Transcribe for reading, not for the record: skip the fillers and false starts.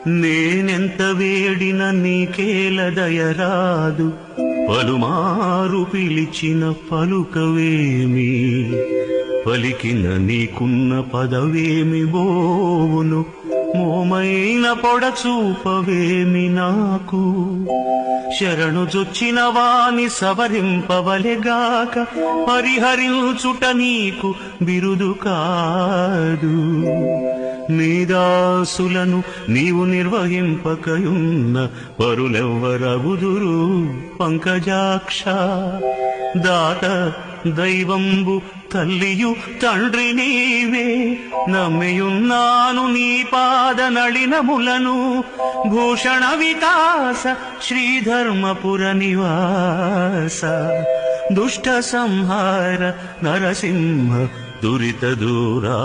నేనెంత వేడిన నీకేల దయరాదు, పలుమారు పిలిచిన పలుకవేమి, పలికిన నీకున్న పదవేమి బోవును, మోమైన పొడచూపవేమి నాకు. శరణు జొచ్చిన వాని సవరింపవలెగాక, పరిహరించుట నీకు బిరుదు కాదు. నీదాసులను నీవు నిర్వహింపకయున్న పరులెవ్వరగుదురు పంకజాక్ష. దాత దైవంబు తల్లియు తండ్రి నీవే, నమ్మియున్నాను నీ పాద నళినములను. భూషణ వికాస శ్రీధర్మపుర నివాస, దుష్ట సంహార నరసింహ దురిత దూరా.